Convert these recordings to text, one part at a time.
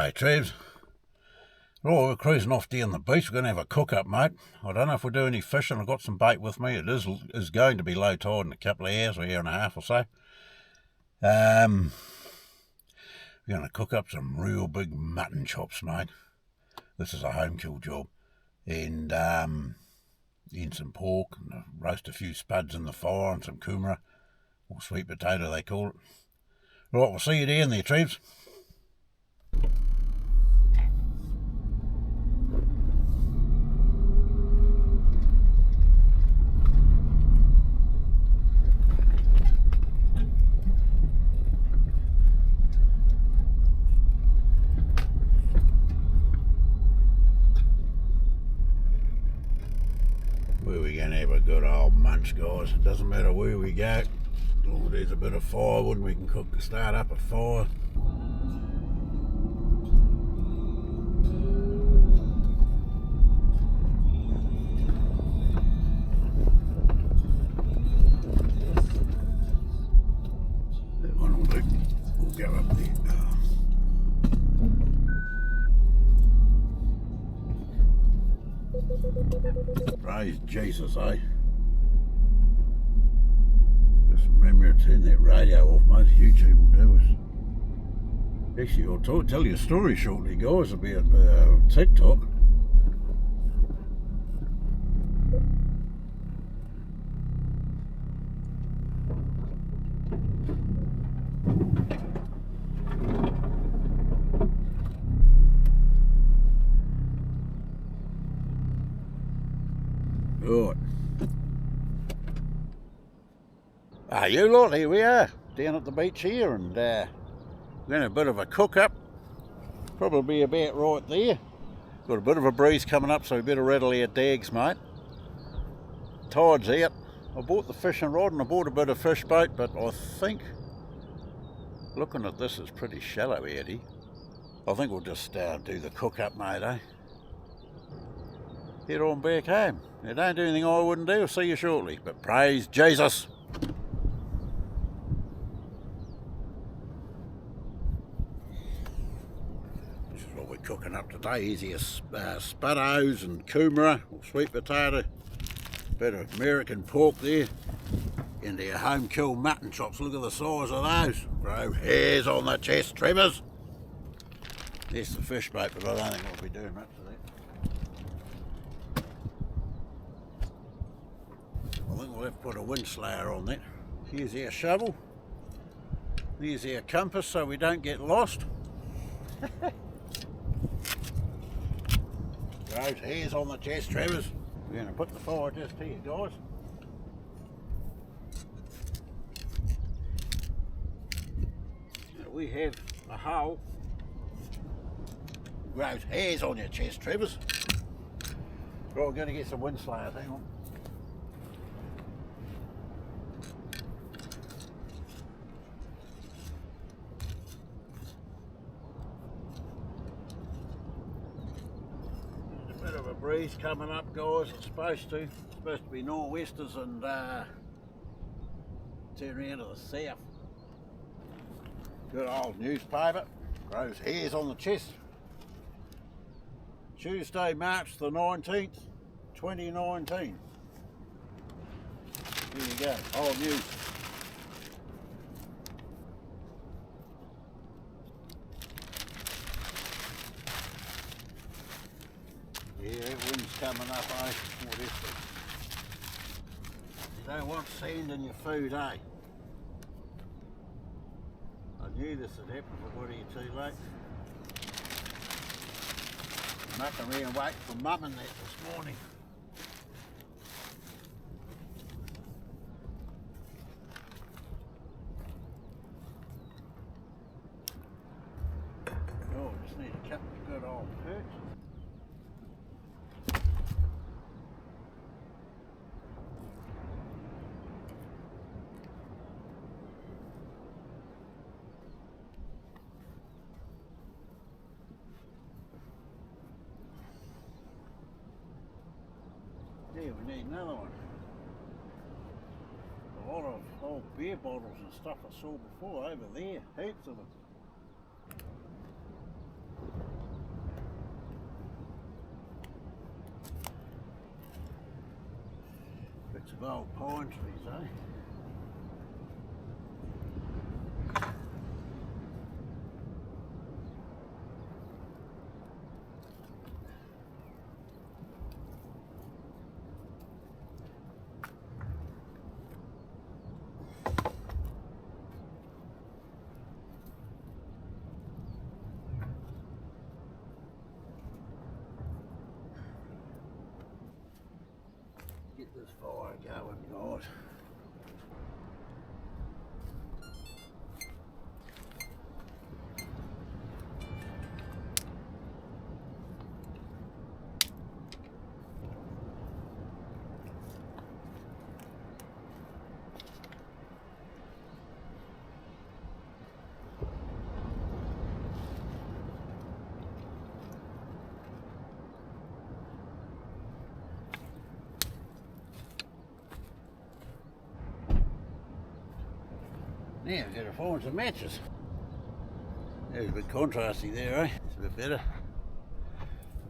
G'day, Trevs. Well, we're cruising off down the beach. We're going to have a cook-up, mate. I don't know if we'll do any fishing. I've got some bait with me. It is going to be low tide in a couple of hours, or an hour and a half or so. We're going to cook up some real big mutton chops, mate. This is a home kill job. And some pork, and roast a few spuds in the fire, and some kumara, or sweet potato they call it. Right, we'll see you down there, Trevs. We're going to have a good old munch, guys. It doesn't matter where we go. Oh, there's a bit of firewood. We can start up a fire. That one will do. We'll go up there. Praise Jesus, eh? Just remember to turn that radio off, mate. YouTube will do us. Actually, I'll tell you a story shortly, guys, about TikTok. Right. You lot, here we are, down at the beach here, and we're going to have a bit of a cook-up. Probably about right there. Got a bit of a breeze coming up, so we better rattle our dags, mate. Tide's out. I bought the fishing rod and I bought a bit of fish bait, but I think, looking at this, is pretty shallow out here. I think we'll just do the cook-up, mate, eh? Head on back home. Now, don't do anything I wouldn't do. I'll see you shortly. But praise Jesus. This is what we're cooking up today. Here's your spuddos and kumara, or sweet potato. Bit of American pork there. And our home kill mutton chops. Look at the size of those. Grow hairs on the chest, Trevors. There's the fish bait, but I don't think we'll be doing much of that. I think we'll have to put a wind slayer on that. Here's our shovel. There's our compass so we don't get lost. Grows hairs on the chest, Travers. We're going to put the fire just here, guys. Now we have a hole. Grows hairs on your chest, Travers. Right, we're going to get some wind slayers, hang on. Breeze coming up, guys. It's supposed to be nor'westers and turn around to the south. Good old newspaper. Grows hairs on the chest. Tuesday, March the 19th, 2019. Here you go. Old news. Yeah, that wind's coming up, eh? What is it? You don't want sand in your food, eh? I knew this would happen, but what are you too late? Mucking around waiting for Mum and that this morning. Oh, just need a couple of good old perches. Yeah, we need another one. A lot of old beer bottles and stuff I saw before over there. Heaps of them. Lots of old pine trees, eh? Get this fire going, God. Now we've got to find some matches. There's a bit contrasty there, eh? It's a bit better.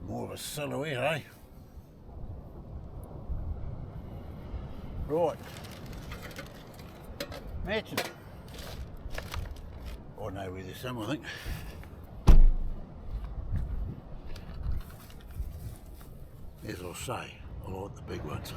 More of a silhouette, eh? Right. Matches. I know where there's some, I think. As I say, I like the big ones.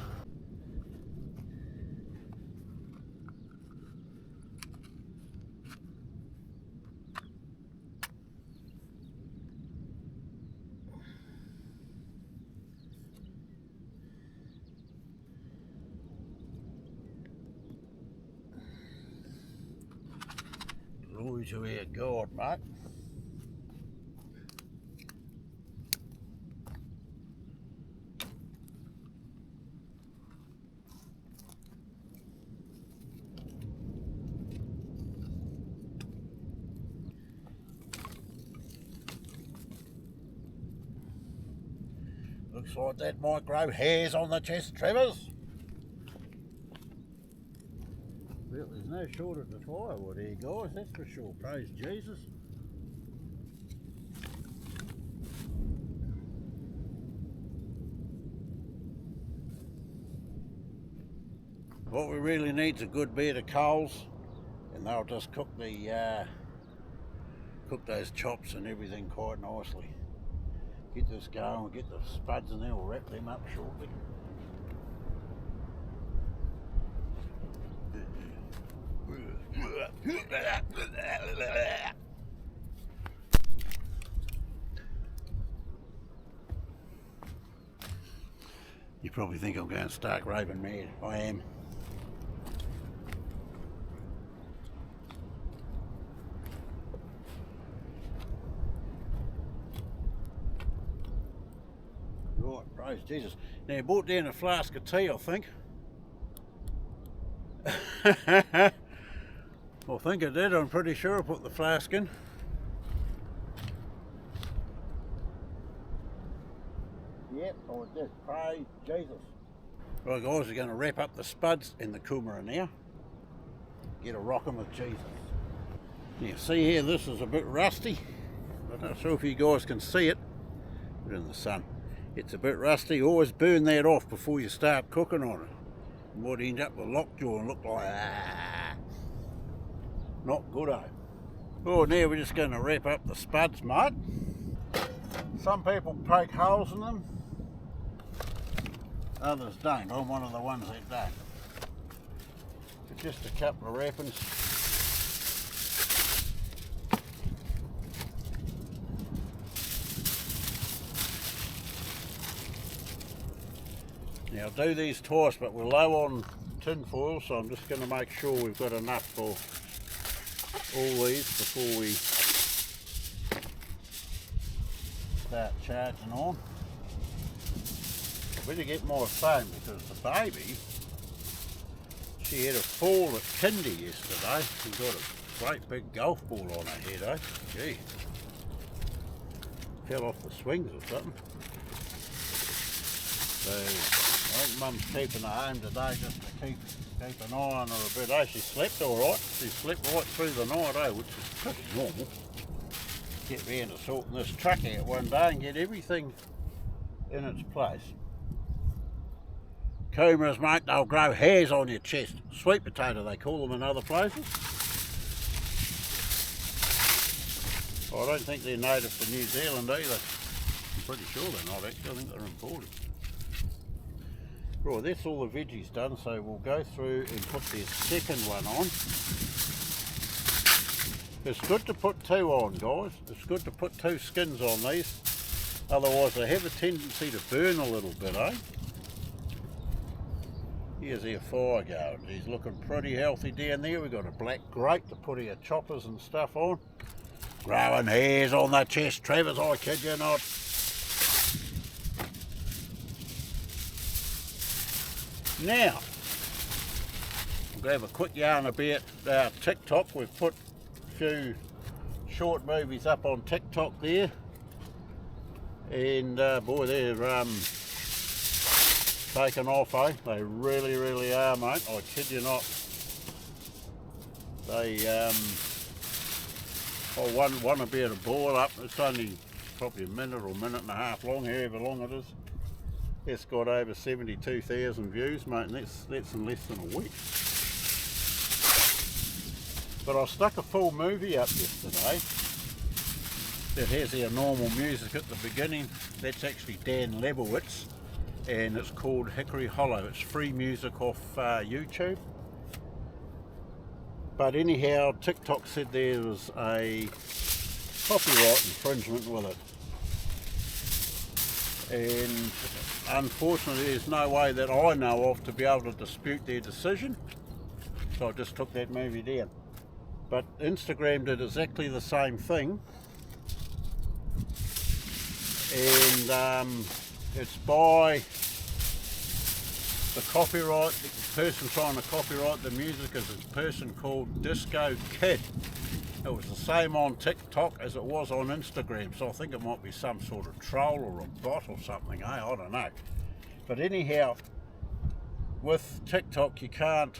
Glory to our God, mate. Looks like that might grow hairs on the chest, Trevor's. Well, there's no shortage of firewood here, guys, that's for sure. Praise Jesus. What we really need is a good bed of coals, and they'll just cook the cook those chops and everything quite nicely. Get this going, we'll get the spuds and then we'll wrap them up shortly. You probably think I'm going stark raving mad. I am. Right, praise Jesus. Now I brought down a flask of tea, I think. I think I did, I'm pretty sure I put the flask in. Yep, I did. Praise Jesus. Right guys, we're going to wrap up the spuds in the kumara now. Get a rockin' with Jesus. Now see here, this is a bit rusty. I'm not sure if you guys can see it. Put it in the sun. It's a bit rusty. Always burn that off before you start cooking on it. You might end up with lockjaw and look like not good, eh? Oh, now we're just going to wrap up the spuds, mate. Some people poke holes in them, others don't. I'm one of the ones that don't. But just a couple of wrappings. Now I'll do these twice, but we're low on tin foil, so I'm just going to make sure we've got enough for all these before we start charging on. I better get my phone because the baby, she had a fall at kindy yesterday. She got a great big golf ball on her head, eh? Gee. Fell off the swings or something. So I think Mum's keeping her home today just to keep an eye on her a bit, eh? She slept alright. She slept right through the night, eh? Which is pretty normal. Get round to sorting this truck out one day and get everything in its place. Coomeras, mate, they'll grow hairs on your chest. Sweet potato, they call them in other places. I don't think they're native to New Zealand either. I'm pretty sure they're not actually, I think they're imported. Right, that's all the veggies done, so we'll go through and put the second one on. It's good to put two on, guys. It's good to put two skins on these. Otherwise they have a tendency to burn a little bit, eh? Here's our fire going. He's looking pretty healthy down there. We've got a black grate to put our choppers and stuff on. Growing hairs on the chest, Travers, I kid you not. Now, we'll have a quick yarn about TikTok. We've put a few short movies up on TikTok there. And boy, they're taking off, eh? They really, really are, mate. I kid you not. They, one about a boil up. It's only probably a minute or minute and a half long, however long it is. It's got over 72,000 views, mate, and that's in less than a week. But I stuck a full movie up yesterday that has our normal music at the beginning. That's actually Dan Lebowitz, and it's called Hickory Hollow. It's free music off YouTube. But anyhow, TikTok said there was a copyright infringement with it. And unfortunately there's no way that I know of to be able to dispute their decision. So I just took that movie down. But Instagram did exactly the same thing. And it's by the copyright, the person trying to copyright the music is a person called Disco Kid. It was the same on TikTok as it was on Instagram, so I think it might be some sort of troll or a bot or something, I don't know. But anyhow, with TikTok you can't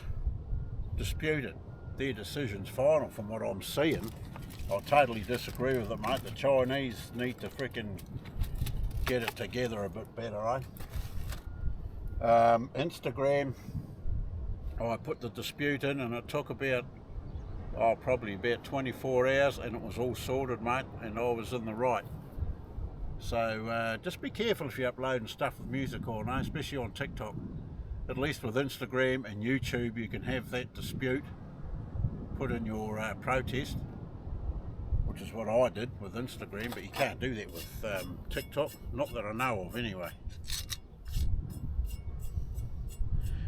dispute it. Their decision's final from what I'm seeing. I totally disagree with it, mate. The Chinese need to frickin' get it together a bit better, eh? Instagram, I put the dispute in and it took about, probably about 24 hours and it was all sorted, mate, and I was in the right. So just be careful if you're uploading stuff with music on, eh? Especially on TikTok. At least with Instagram and YouTube you can have that dispute, put in your protest, which is what I did with Instagram, but you can't do that with TikTok, not that I know of anyway.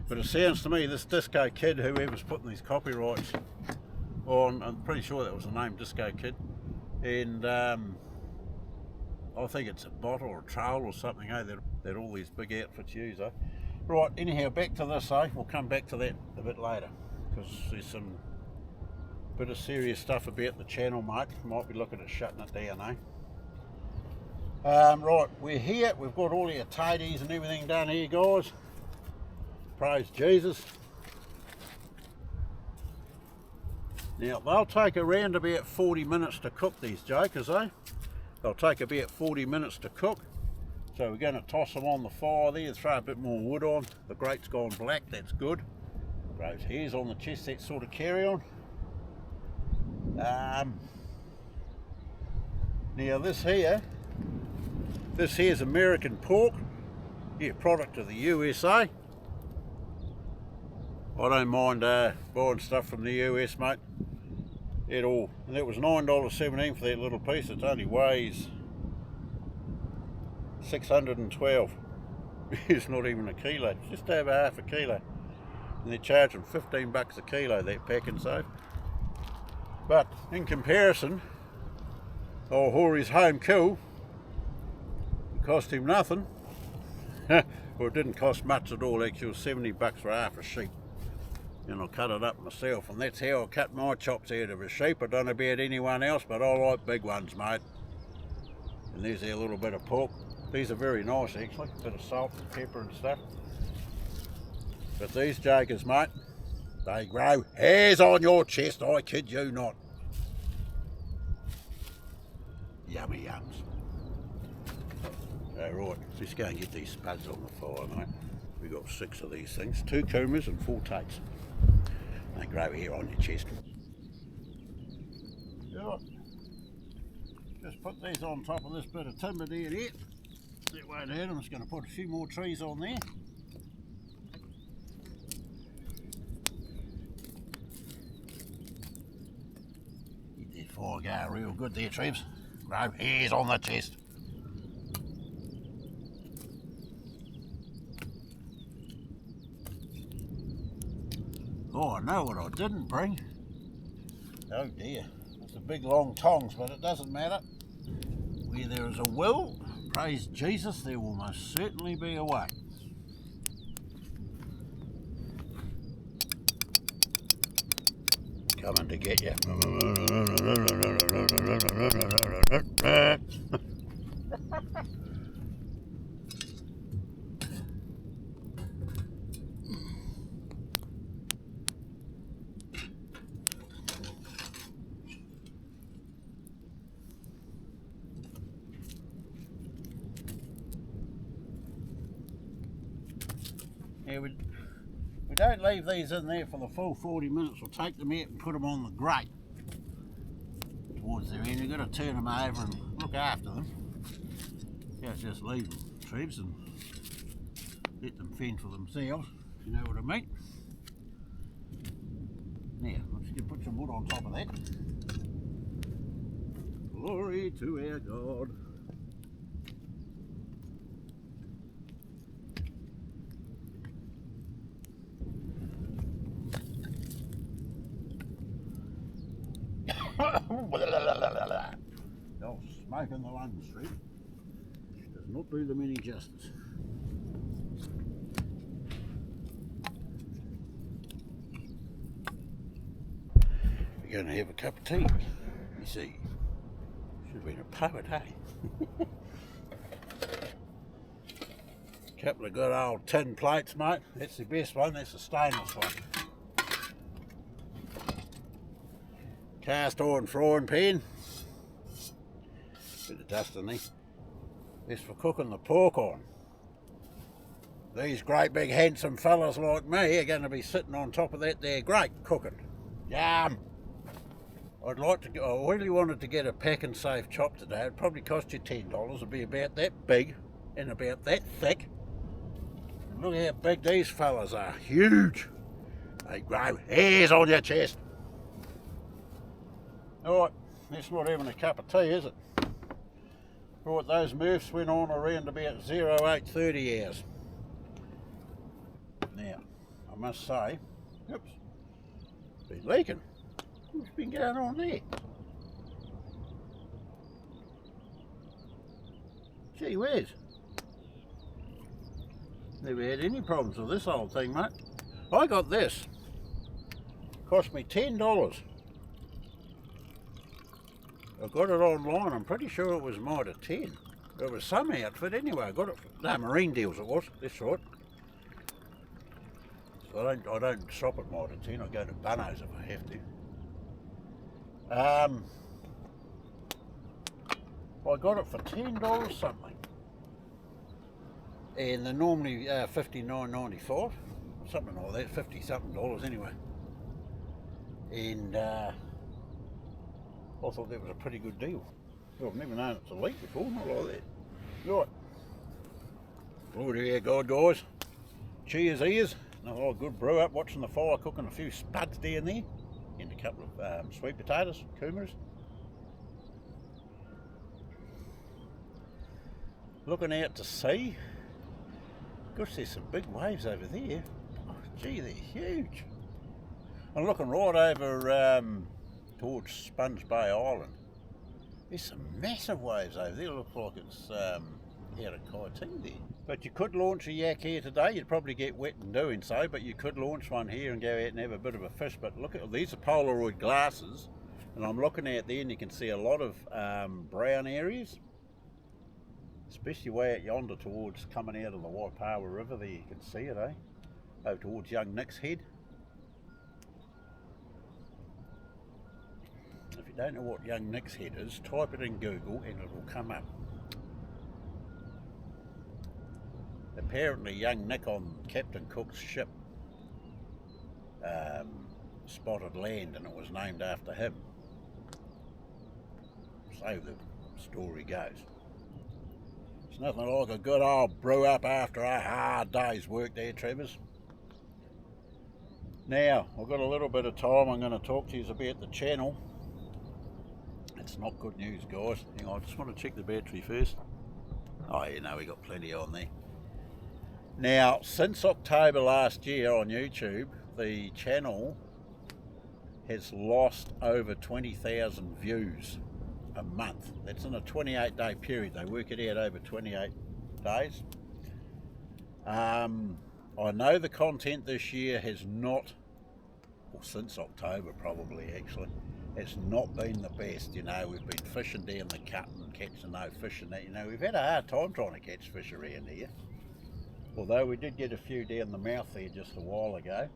But it sounds to me this Disco Kid, whoever's putting these copyrights on, I'm pretty sure that was the name, Disco Kid, and I think it's a bot or a troll or something, eh, that all these big outfits use, eh? Right, anyhow, back to this, eh? We'll come back to that a bit later, because there's some bit of serious stuff about the channel, mate. Might be looking at shutting it down, eh? Right, we're here, we've got all our taties and everything done here, guys. Praise Jesus. Now, they'll take around about 40 minutes to cook, these jokers, eh? They'll take about 40 minutes to cook. So we're going to toss them on the fire there, throw a bit more wood on. The grate's gone black, that's good. Grows hairs on the chest, that sort of carry on. Now this here's American pork, yeah, product of the USA. I don't mind buying stuff from the US, mate, at all. And that was $9.17 for that little piece. It only weighs 612. It's not even a kilo, it's just over half a kilo. And they're charging $15 a kilo, that pack and save. But in comparison, old Hori's home kill, it cost him nothing. Well, it didn't cost much at all, actually. It was $70 for half a sheep. And I cut it up myself, and that's how I cut my chops out of a sheep. I don't know about anyone else, but I like big ones, mate. And there's our little bit of pork. These are very nice, actually. Bit of salt and pepper and stuff. But these jokers, mate, they grow hairs on your chest, I kid you not. Yummy yums. So right, let's go and get these spuds on the fire, mate. We got 6 of these things, 2 coomers and 4 tates. They grow here on your chest. Yeah. Just put these on top of this bit of timber there. That won't hurt. I'm just going to put a few more trees on there. Get that fire going real good there, Treves. Grow hairs on the chest. Oh, I know what I didn't bring. Oh dear, it's the big long tongs, but it doesn't matter. Where there is a will, praise Jesus, there will most certainly be a way. Coming to get you. Yeah, we don't leave these in there for the full 40 minutes. We'll take them out and put them on the grate towards their end. You've got to turn them over and look after them. You can't just leave them, Treves, and let them fend for themselves, if you know what I mean. Now, let's just put some wood on top of that. Glory to our God. Oh, smoke in the lungs, Street. Does not do them any justice. You're going to have a cup of tea, you see. Should have been a poet, hey? Couple of good old tin plates, mate. That's the best one, that's the stainless one. Cast iron frying pan. Bit of dust in there. This for cooking the pork on. These great big handsome fellas like me are going to be sitting on top of that there grate cooking. Yum! I'd like to go, I really wanted to get a pack and safe chop today. It'd probably cost you $10. It'd be about that big and about that thick. And look how big these fellas are. Huge! They grow hairs on your chest. Alright, that's not even a cup of tea, is it? Right, those Murphs went on around about 0830 hours. Now, I must say, oops, it's been leaking. What's been going on there? Gee whiz. Never had any problems with this old thing, mate. I got this. Cost me $10. I got it online, I'm pretty sure it was Mitre 10. It was some outfit anyway, I got it, no, Marine Deals it was, that's right. So I don't shop at Mitre 10, I go to Bunno's if I have to. I got it for $10 something. And they're normally $59.95, something like that, 50 something dollars anyway. And I thought that was a pretty good deal. Well, I've never known it to leak before, not like that. Right. Glory to our God, guys. Cheers, ears. Another good brew up, watching the fire, cooking a few spuds down there. And a couple of sweet potatoes, coomers. Looking out to sea. Gosh, there's some big waves over there. Oh, gee, they're huge. I'm looking right over towards Sponge Bay Island. There's some massive waves over there. It looks like it's out of Kaitini there. But you could launch a yak here today. You'd probably get wet in doing so, but you could launch one here and go out and have a bit of a fish. But look at these are Polaroid glasses, and I'm looking out there and you can see a lot of brown areas, especially way out yonder towards coming out of the Waipawa River there. You can see it, eh? Over towards Young Nick's Head. If you don't know what Young Nick's Head is, type it in Google and it will come up. The apparently young Nick on Captain Cook's ship spotted land, and it was named after him. So the story goes. It's nothing like a good old brew up after a hard day's work there, Trevor's. Now, I've got a little bit of time. I'm going to talk to you about the channel. It's not good news, guys. Hang on, I just want to check the battery first. Oh, you know, we got plenty on there. Now, since October last year on YouTube, the channel has lost over 20,000 views a month. That's in a 28-day period. They work it out over 28 days. I know the content this year has not, or since October probably actually, it's not been the best. You know, we've been fishing down the cut and catching no fish and that. You know, we've had a hard time trying to catch fish around here. Although we did get a few down the mouth there just a while ago.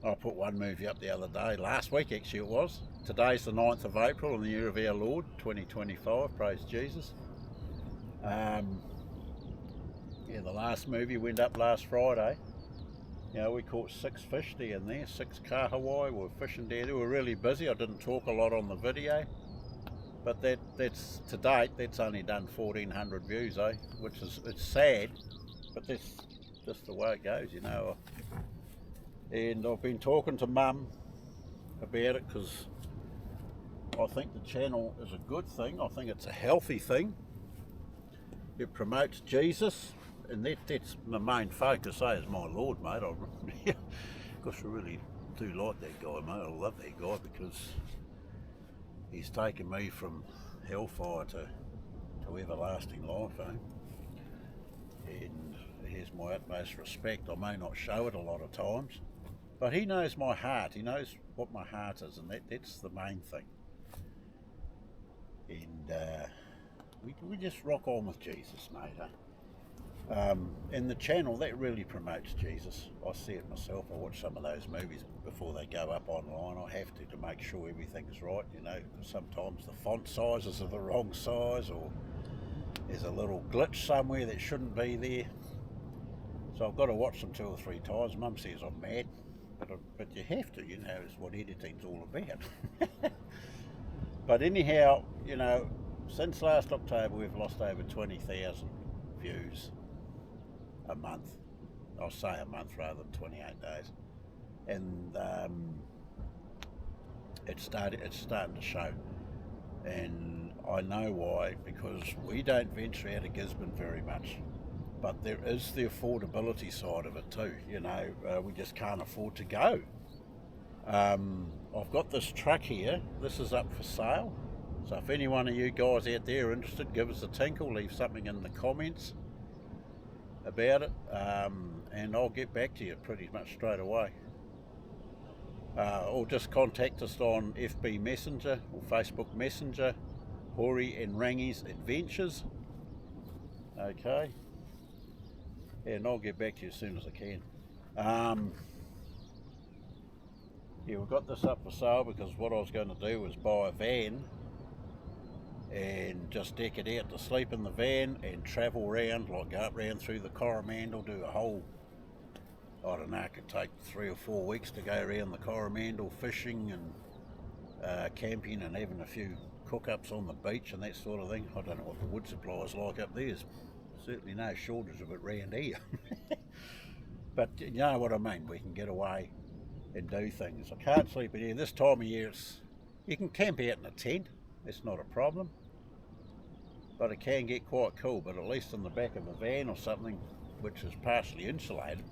I put one movie up the other day, last week actually it was. Today's the 9th of April in the year of our Lord, 2025, praise Jesus. Yeah, the last movie went up last Friday. You know, we caught 6 fish down there, 6 kahawai. We were fishing down there. We were really busy. I didn't talk a lot on the video, but that's to date. That's only done 1,400 views, which is, it's sad, but that's just the way it goes, you know. And I've been talking to Mum about it because I think the channel is a good thing. I think it's a healthy thing. It promotes Jesus. And that's my main focus, is my Lord, mate. Because I really do like that guy, mate. I love that guy because he's taken me from hellfire to everlasting life, And he has my utmost respect. I may not show it a lot of times, but he knows my heart. He knows what my heart is, and that's the main thing. And we just rock on with Jesus, mate, and the channel, that really promotes Jesus. I see it myself. I watch some of those movies before they go up online. I have to make sure everything's right, you know, because sometimes the font sizes are the wrong size, or there's a little glitch somewhere that shouldn't be there. So I've got to watch them 2 or 3 times. Mum says I'm mad, but you have to, you know, it's what editing's all about. But anyhow, you know, since last October we've lost over 20,000 views a month. I'll say a month rather than 28 days. And it's starting to show. And I know why, because we don't venture out of Gisborne very much. But there is the affordability side of it too. You know, we just can't afford to go. I've got this truck here. This is up for sale. So if any one of you guys out there are interested, give us a tinkle, leave something in the comments about it, and I'll get back to you pretty much straight away. Or just contact us on FB Messenger or Facebook Messenger, Hori and Rangi's Adventures. Okay, and I'll get back to you as soon as I can. Yeah, we've got this up for sale because what I was going to do was buy a van and just deck it out to sleep in the van and travel around, like go up round through the Coromandel, do a whole, I don't know, it could take 3 or 4 weeks to go around the Coromandel fishing and camping and having a few cook-ups on the beach and that sort of thing. I don't know what the wood supply is like up there. There's certainly no shortage of it round here. But you know what I mean, we can get away and do things. I can't sleep in here. This time of year, you can camp out in a tent. It's not a problem, but it can get quite cool. But at least in the back of a van or something which is partially insulated,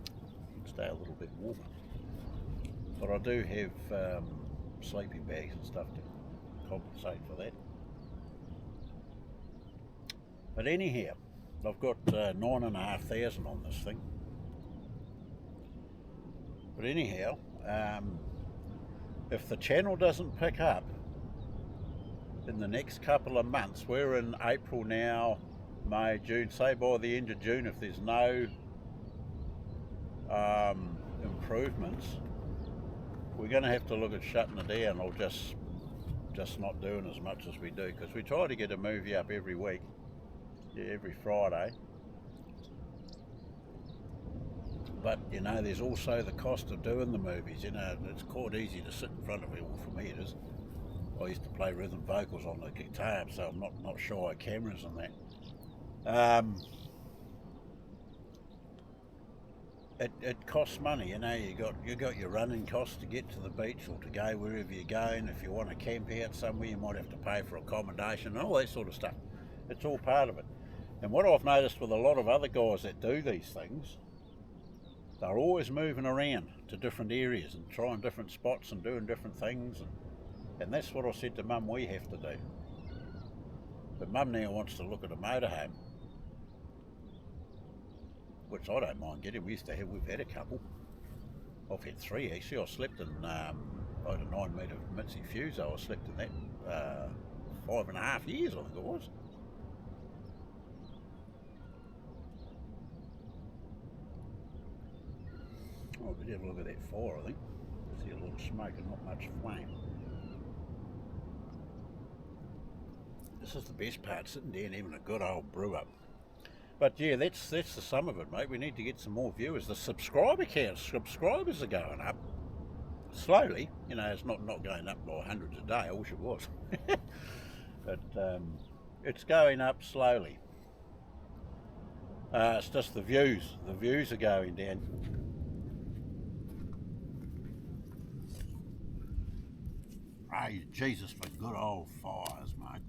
you can stay a little bit warmer. But I do have sleeping bags and stuff to compensate for that. But anyhow, I've got 9,500 on this thing. But anyhow, if the channel doesn't pick up in the next couple of months, we're in April now, May, June, say by the end of June, if there's no improvements, we're going to have to look at shutting it down or just not doing as much as we do, because we try to get a movie up every week, every Friday, but you know, there's also the cost of doing the movies. You know, it's quite easy to sit in front of it. Well, for me it is. I used to play rhythm vocals on the guitar, so I'm not shy of cameras and that. It costs money, you know. You got your running costs to get to the beach or to go wherever you're going. If you want to camp out somewhere, you might have to pay for accommodation and all that sort of stuff. It's all part of it. And what I've noticed with a lot of other guys that do these things, they're always moving around to different areas and trying different spots and doing different things. And that's what I said to Mum we have to do. But Mum now wants to look at a motorhome, which I don't mind getting. We've had a couple. I've had 3 actually. I slept in, I had a 9 metre Mitzi Fuso. I slept in that 5.5 years, I think it was. Oh, we did have a look at that fire, I think. See a little smoke and not much flame. This is the best part, sitting down having a good old brew up. But yeah, that's the sum of it, mate. We need to get some more viewers. The subscriber subscribers are going up slowly. You know, it's not going up by hundreds a day. I wish it was. But it's going up slowly. It's just the views. The views are going down. Praise Jesus for good old fires, mate.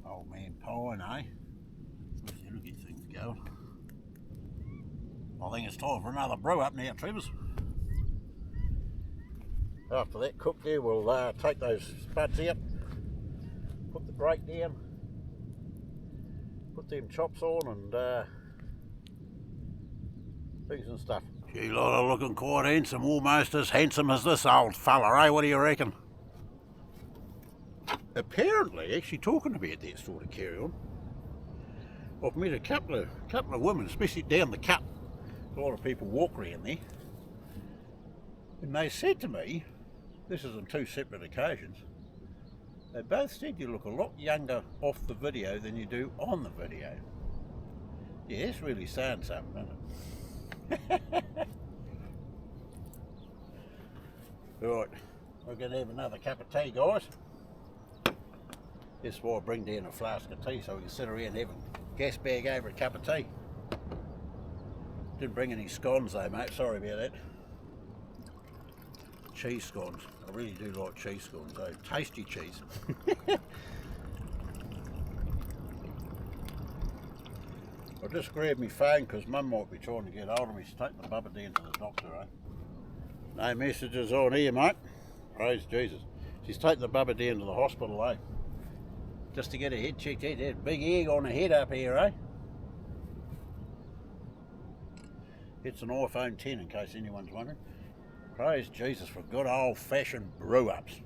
Old man pine, eh? That'll get things going. I think it's time for another brew up now, Trevor's. After that cook there, we'll take those spuds out, put the brake down, put them chops on and things and stuff. Gee, lot of looking quite handsome, almost as handsome as this old fella, eh? What do you reckon? Apparently, actually talking about that sort of carry on, I've met a couple of women, especially down the cut. A lot of people walk around there, and they said to me, this is on 2 separate occasions, they both said you look a lot younger off the video than you do on the video. Yeah, it's really saying something, isn't it? Right, we're going to have another cup of tea, guys. That's why I bring down a flask of tea, so we can sit around having a gas bag over a cup of tea. Didn't bring any scones though, mate, sorry about that. Cheese scones, I really do like cheese scones though, tasty cheese. I just grabbed my phone because Mum might be trying to get hold of me. She's taking the bubba down to the doctor, eh? No messages on here, mate. Praise Jesus. She's taking the bubba down to the hospital, eh? Just to get her head checked out. There's a big egg on her head up here, eh? It's an iPhone 10 in case anyone's wondering. Praise Jesus for good old fashioned brew ups.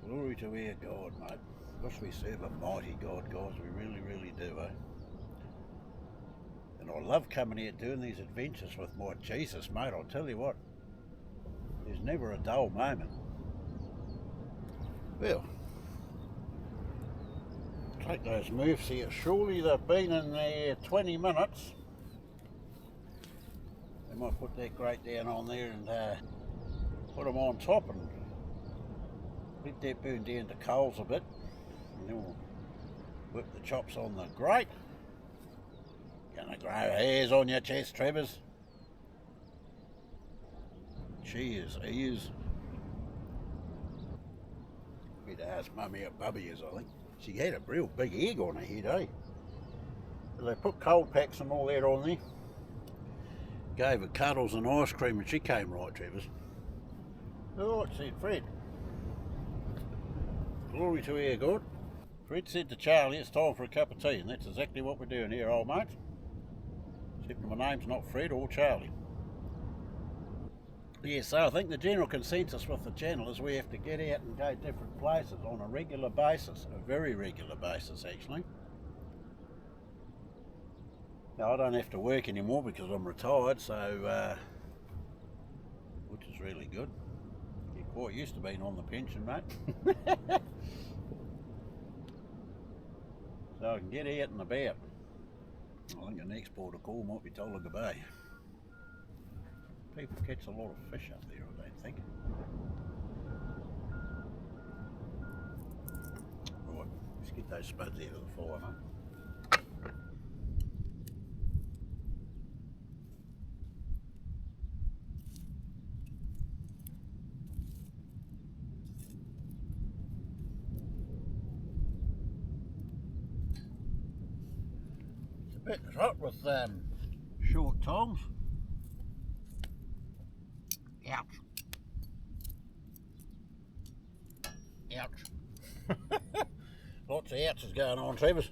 Glory to our God, mate. Gosh, we serve a mighty God, guys. We really, really do, eh? And I love coming here doing these adventures with my Jesus, mate. I'll tell you what, there's never a dull moment. Well, take those moves here. Surely they've been in there 20 minutes. They might put that grate down on there and put them on top and let that burn down to coals a bit. And then we'll whip the chops on the grate. Gonna grow hairs on your chest, Trevor's. Cheers, ears. Better ask Mummy how Bubby is, I think. She had a real big egg on her head, eh? They put cold packs and all that on there. Gave her cuddles and ice cream and she came right, Trevor's. Oh, it said Fred. Glory to our God. Fred said to Charlie, it's time for a cup of tea, and that's exactly what we're doing here, old mate. Except my name's not Fred or Charlie. Yeah, so I think the general consensus with the channel is we have to get out and go different places on a regular basis, a very regular basis actually. Now I don't have to work anymore because I'm retired, so which is really good. Get quite used to being on the pension, mate. So I can get out and about. I think the next port of call might be Tolaga Bay. People catch a lot of fish up there, I don't think. Right, let's get those spuds out of the fire, mate. It's a bit hot with short tongs. Ouch. Ouch. Lots of ouches going on, Travis.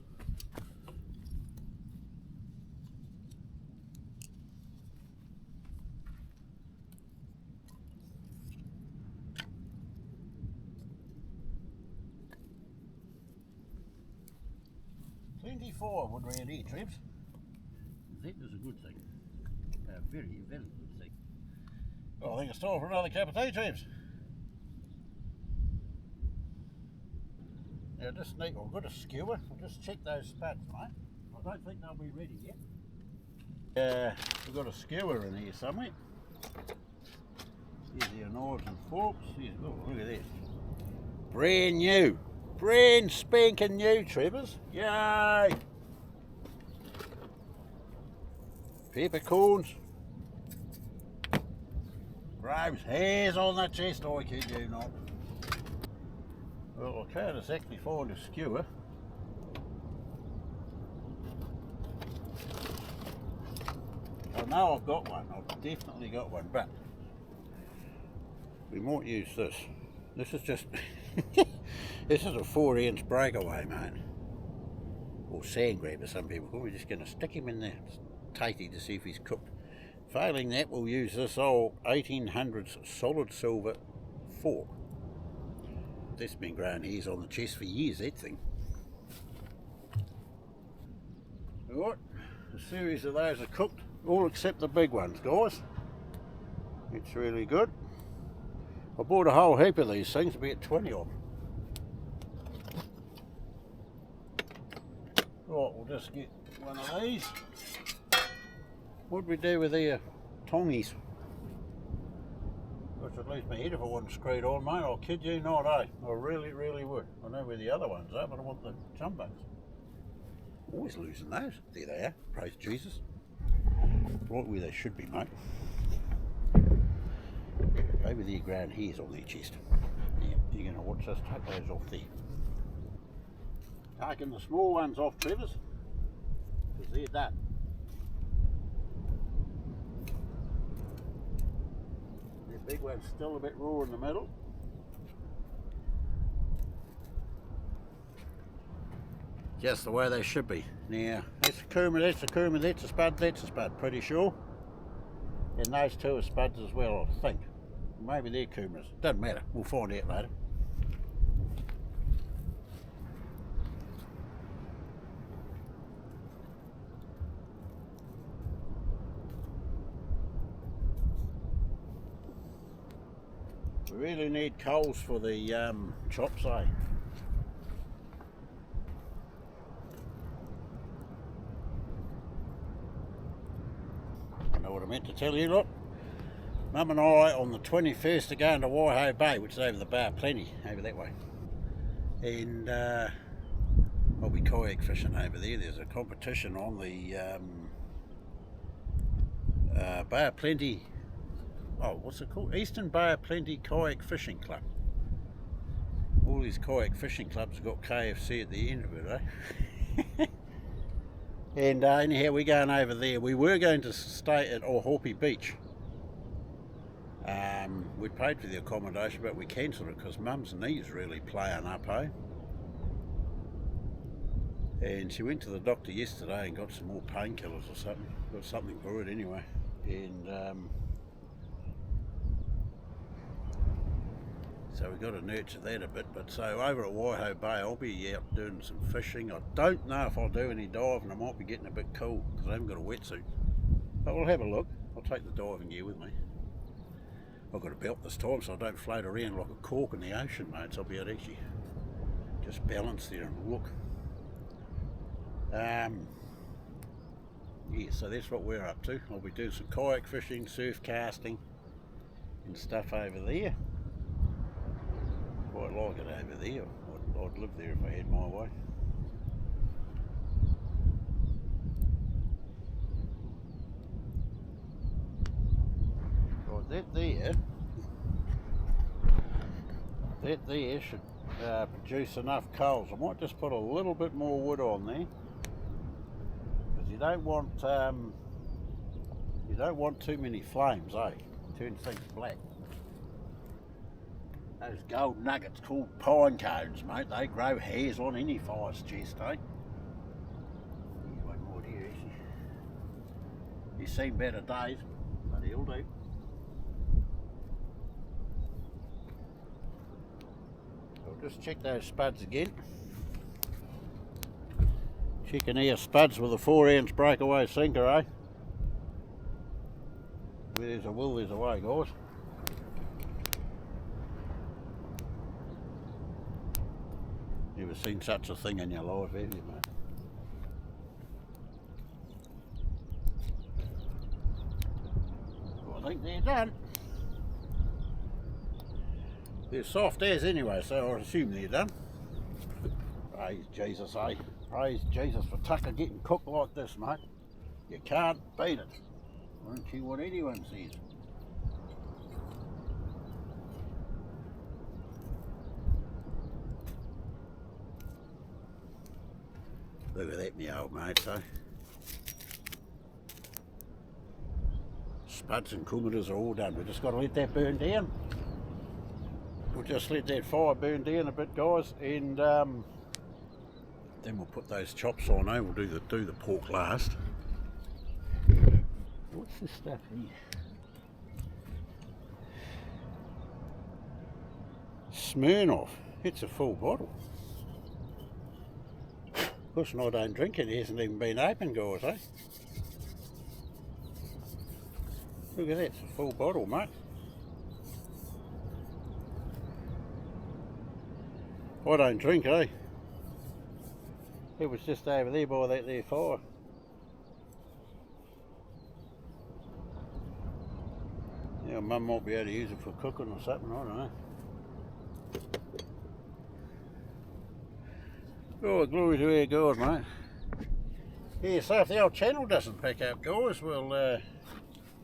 Plenty forward round here, Travis. That is a good thing. A very, very good thing. Well, I think it's time for another cup of tea, Travis. Now just need, I've got a skewer. I'll just check those spuds, mate. I don't think they'll be ready yet. We've got a skewer in here somewhere. Here's your knives and forks. Here's, oh, look at this. Brand new. Brand spanking new, Trevor's. Yay! Peppercorns. Grows hairs on the chest, I kid you not. Well, I can't exactly find a skewer. I know I've got one, I've definitely got one, but we might use this. This is just, this is a 4-inch breakaway, mate. Or sand grabber, some people call it. We're just going to stick him in there, tatey, to see if he's cooked. Failing that, we'll use this old 1800s solid silver fork. That's been growing hairs on the chest for years, that thing. Alright, a series of those are cooked, all except the big ones, guys. It's really good. I bought a whole heap of these things, about 20 of them. Right, we'll just get one of these. What'd we do with the tongies? I should lose my head if I wasn't screwed on, mate. I'll kid you not, eh? I really, really would. I know where the other ones are, but I want the jumbugs. Always losing those. There they are. Praise Jesus. Right where they should be, mate. Over there, growing hairs on their chest. Yeah, you're going to watch us take those off there. Taking the small ones off, Trevor's, because they're done. The big one's still a bit raw in the middle. Just the way they should be. Now, that's a Kuma, that's a Kuma, that's a spud, that's a spud, pretty sure. And those two are spuds as well, I think. Maybe they're Kumas. Doesn't matter, we'll find out later. We really need coals for the chops, eh? I know what I meant to tell you, lot. Mum and I on the 21st are going to Waiho Bay, which is over the Bar Plenty, over that way. And I'll be kayak fishing over there. There's a competition on the Bar Plenty. Oh, what's it called? Eastern Bar Plenty Kayak Fishing Club. All these kayak fishing clubs have got KFC at the end of it, eh? And anyhow, we're going over there. We were going to stay at Ohopi Beach. We'd paid for the accommodation, but we cancelled it because Mum's knee's really playing up, eh? And she went to the doctor yesterday and got some more painkillers or something. Got something for it anyway. And So we've got to nurture that a bit. But so over at Waiho Bay, I'll be out doing some fishing. I don't know if I'll do any diving. I might be getting a bit cool because I haven't got a wetsuit. But we'll have a look. I'll take the diving gear with me. I've got a belt this time so I don't float around like a cork in the ocean, mate. So I'll be able to actually just balance there and look. Yeah, so that's what we're up to. I'll be doing some kayak fishing, surf casting and stuff over there. Quite like it over there. I'd live there if I had my way. Right, that there should produce enough coals. I might just put a little bit more wood on there, because you don't want too many flames, eh? Turn things black. Those gold nuggets called pine cones, mate, they grow hairs on any fire's chest, eh? Here's one more here, actually. He's seen better days, but he'll do. I'll just check those spuds again. Checking our spuds with a 4-ounce breakaway sinker, eh? Where there's a will, there's a way, guys. Never seen such a thing in your life, have you, mate? Well, I think they're done. They're soft as anyway, so I assume they're done. Praise Jesus, eh? Praise Jesus for tucker getting cooked like this, mate. You can't beat it. I don't care what anyone says. Look at that, me old mate, so. Spuds and kumaras are all done. We've just got to let that burn down. We'll just let that fire burn down a bit, guys, and then we'll put those chops on, eh? We'll do the pork last. What's this stuff here? Smirnoff. It's a full bottle. Of course, I don't drink it. It hasn't even been opened, guys, eh? Look at that. It's a full bottle, mate. I don't drink, eh? It was just over there by that there fire. Yeah, Mum might be able to use it for cooking or something, I don't know. Oh, glory to our God, mate. Yeah, so if the old channel doesn't pick up, guys, well,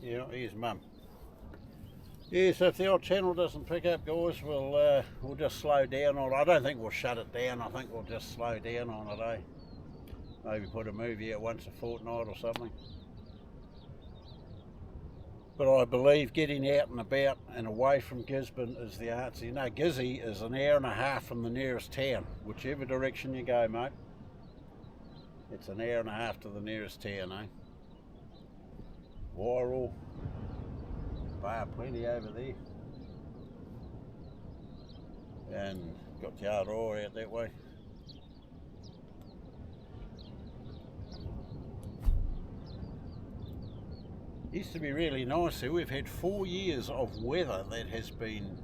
yeah, here's Mum. Yeah, so if the old channel doesn't pick up, guys, we'll just slow down on it. I don't think we'll shut it down. I think we'll just slow down on it, eh? Maybe put a movie out once a fortnight or something. But I believe getting out and about and away from Gisborne is the answer. You know, Gizzy is an hour and a half from the nearest town. Whichever direction you go, mate, it's an hour and a half to the nearest town, eh? Wirral. Bar plenty over there, and got the Aroa out that way. Used to be really nice here. We've had 4 years of weather that has been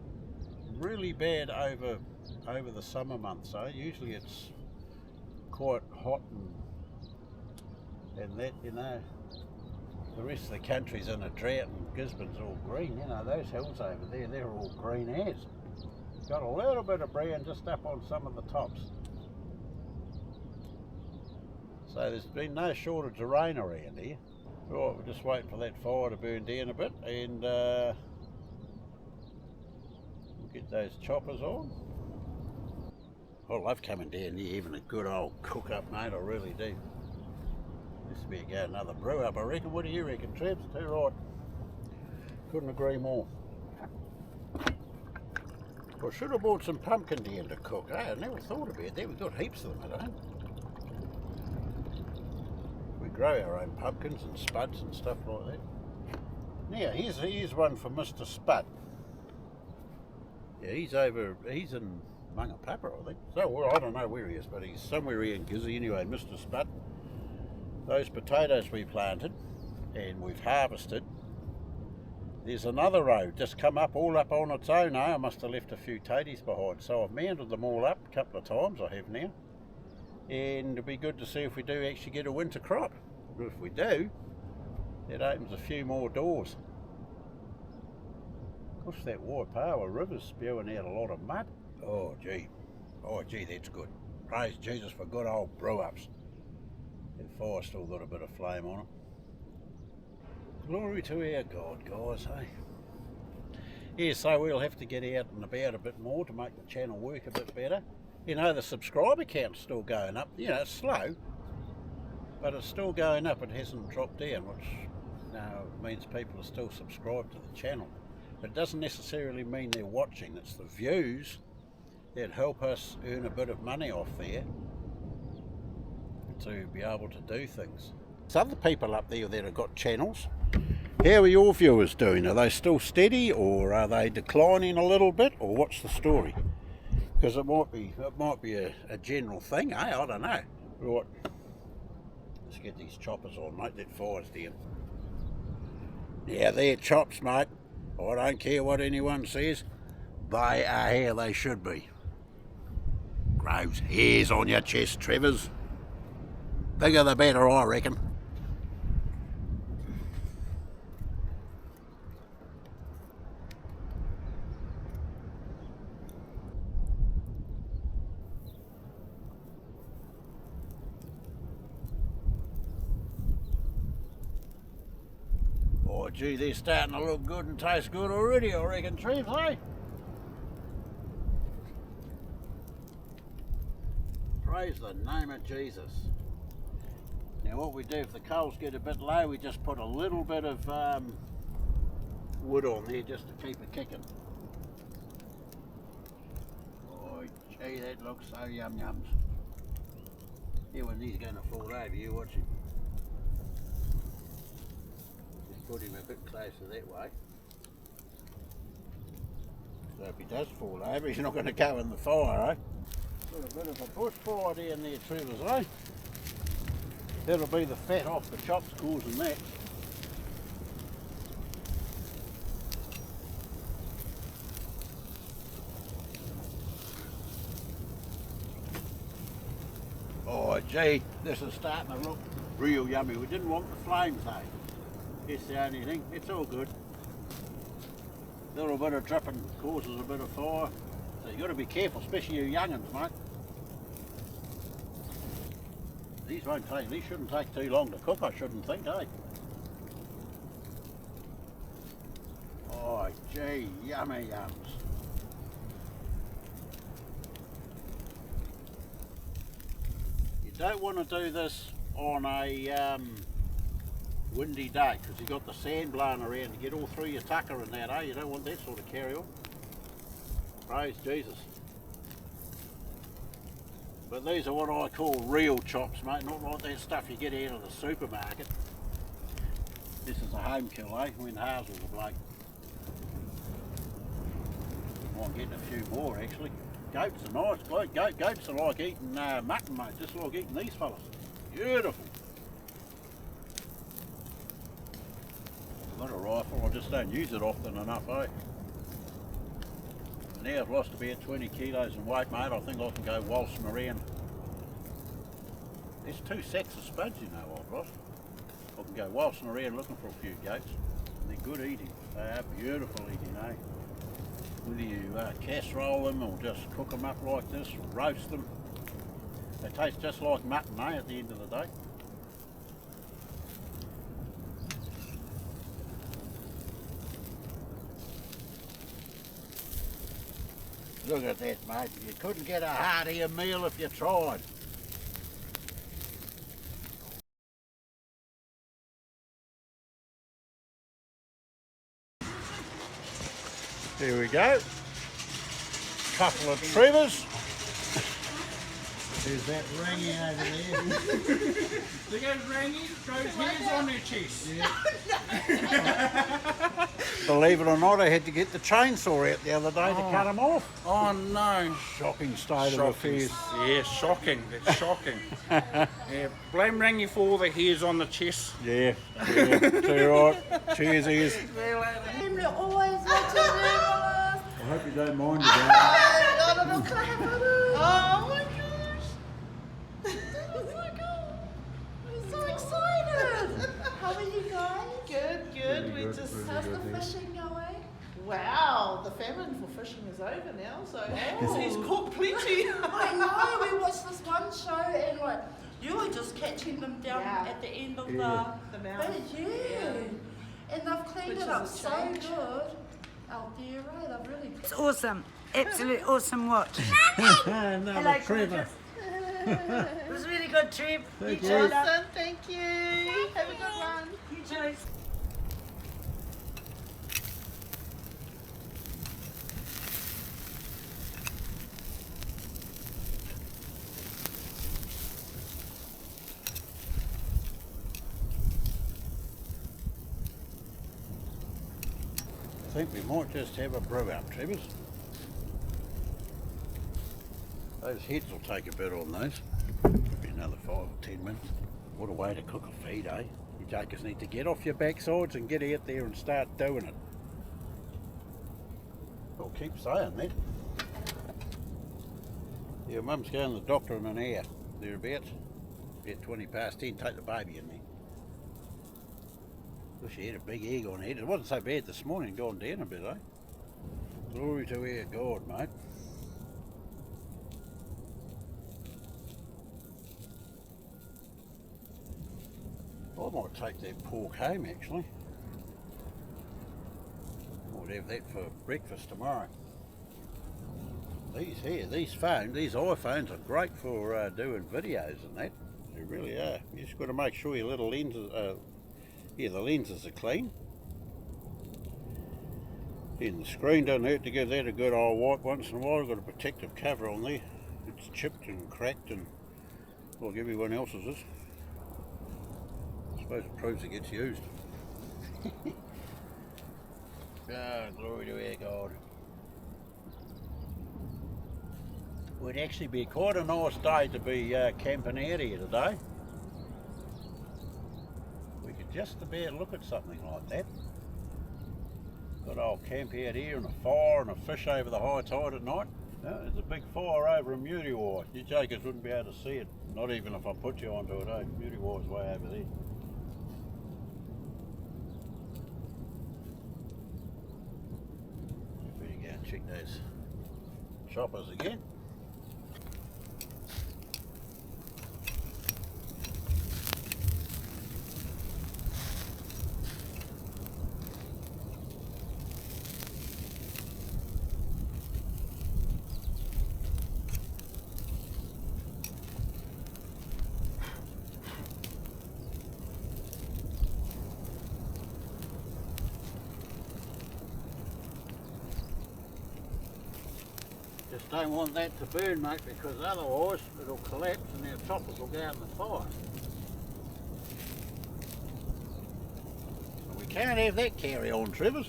really bad over the summer months. So usually it's quite hot and that, you know. The rest of the country's in a drought and Gisborne's all green. You know, those hills over there, they're all green as. Got a little bit of brown just up on some of the tops. So there's been no shortage of rain around here. Right, we're just waiting for that fire to burn down a bit and we'll get those choppers on. I love coming down here, having a good old cook up, mate, I really do. This will be another brew up, I reckon. What do you reckon, Trebs? Too right. Couldn't agree more. I should have bought some pumpkin down to cook, eh? I never thought about that. We've got heaps of them at home. We grow our own pumpkins and spuds and stuff like that. Now, here's one for Mr. Spud. Yeah, he's in Mangapapa, I think. So, well, I don't know where he is, but he's somewhere here in Gizzy. Anyway, Mr. Spud, those potatoes we planted and we've harvested, there's another row just come up all up on its own. I must have left a few toadies behind, so I've mounted them all up a couple of times, I have now, and it'll be good to see if we do actually get a winter crop. But if we do, it opens a few more doors. Of course, that Waipawa River's spewing out a lot of mud. Oh gee, that's good. Praise Jesus for good old brew-ups. That fire's still got a bit of flame on it. Glory to our God, guys, hey? Yeah, so we'll have to get out and about a bit more to make the channel work a bit better. You know, the subscriber count's still going up. You know, it's slow, but it's still going up. It hasn't dropped down, which means people are still subscribed to the channel. But it doesn't necessarily mean they're watching. It's the views that help us earn a bit of money off there to be able to do things. There's other people up there that have got channels. How are your viewers doing? Are they still steady, or are they declining a little bit, or what's the story? Because it might be a general thing, eh? I don't know. Right. Let's get these choppers on, mate. That fire's down. Yeah, they're chops, mate. I don't care what anyone says. They are how they should be. Grows hairs on your chest, Trevors. Bigger the better, I reckon. Oh gee, they're starting to look good and taste good already, I reckon, Trev, hey? Praise the name of Jesus. Now what we do, if the coals get a bit low, we just put a little bit of wood on there just to keep it kicking. Oh gee, that looks so yum yums. Yeah, when he's going to fall over, you watch him. Just put him a bit closer that way. So if he does fall over, he's not going to go in the fire, eh? Got a bit of a bushfire down there, Trevor's, eh? That'll be the fat off the chops causing that. Oh gee, this is starting to look real yummy. We didn't want the flames though. That's the only thing. It's all good. A little bit of dripping causes a bit of fire. So you've got to be careful, especially you young'uns, mate. These shouldn't take too long to cook, I shouldn't think, eh? Oh gee, yummy yums. You don't want to do this on a windy day, because you've got the sand blowing around to get all through your tucker and that, eh? You don't want that sort of carry on. Praise Jesus. But these are what I call real chops, mate, not like that stuff you get out of the supermarket. This is a home kill, eh? When Hazel's a bloke. I'm getting a few more actually. Goats are nice, bloke. Goats are like eating mutton, mate, just like eating these fellas. Beautiful. I've got a rifle, I just don't use it often enough, eh? Now I've lost about 20 kilos in weight, mate. I think I can go waltzing around. There's 2 sacks of spuds, you know, I've lost. I can go waltzing around looking for a few goats. They're good eating. They are beautiful eating, eh? Whether you casserole them or just cook them up like this, or roast them. They taste just like mutton, eh, at the end of the day. Look at that, mate. You couldn't get a heartier meal if you tried. There we go. Couple of Trevors. There's that Rangy over there. There goes Rangy, grows hairs on their chest. Yeah. Believe it or not, I had to get the chainsaw out the other day to cut them off. Oh no. Shocking state of affairs. Yeah, shocking. That's shocking. Yeah, blame Rangy for all the hairs on the chest. Yeah. Too right. Cheers, ears. Henry always watches Marvelous. I hope you don't mind today. Oh, little clap. Oh my gosh. That was so cool. I'm so excited. How are you guys? Good. How's the fishing going? Wow, the famine for fishing is over now, so he's caught plenty. I know, we watched this one show and like, you were just catching them down at the end of the mountain. And they've cleaned it up so good out there, right? They've really... It's awesome. Absolutely awesome watch. Hello, Trevor. It was a really good trip. Thank you. Thank you. Have a good one. You too. I think we might just have a brew up, Trevor's. Those heads will take a bit on those. Could be another 5 or 10 minutes. What a way to cook a feed, eh? You jokers need to get off your backsides and get out there and start doing it. I'll keep saying that. Your mum's going to the doctor in an hour, thereabouts. About 20 past 10, take the baby in there. Well, she had a big egg on her head. It wasn't so bad this morning, gone down a bit, eh? Glory to our God, mate. I might take that pork home, actually. Might have that for breakfast tomorrow. These iPhones are great for doing videos and that. They really are. You just got to make sure your little lenses the lenses are clean. And the screen doesn't hurt to give that a good old wipe once in a while. I've got a protective cover on there. It's chipped and cracked and like everyone else's is. I suppose it proves it gets used. Glory to our God. It would actually be quite a nice day to be camping out here today. We could just about look at something like that. Good old camp out here and a fire and a fish over the high tide at night. There's a big fire over in Mutiwai. You jokers wouldn't be able to see it, not even if I put you onto it, eh? Mutiwai's way over there. Better go and check those choppers again. Just don't want that to burn, mate, because otherwise it'll collapse and our choppers will go out in the fire. So we can't have that carry on, Trevors.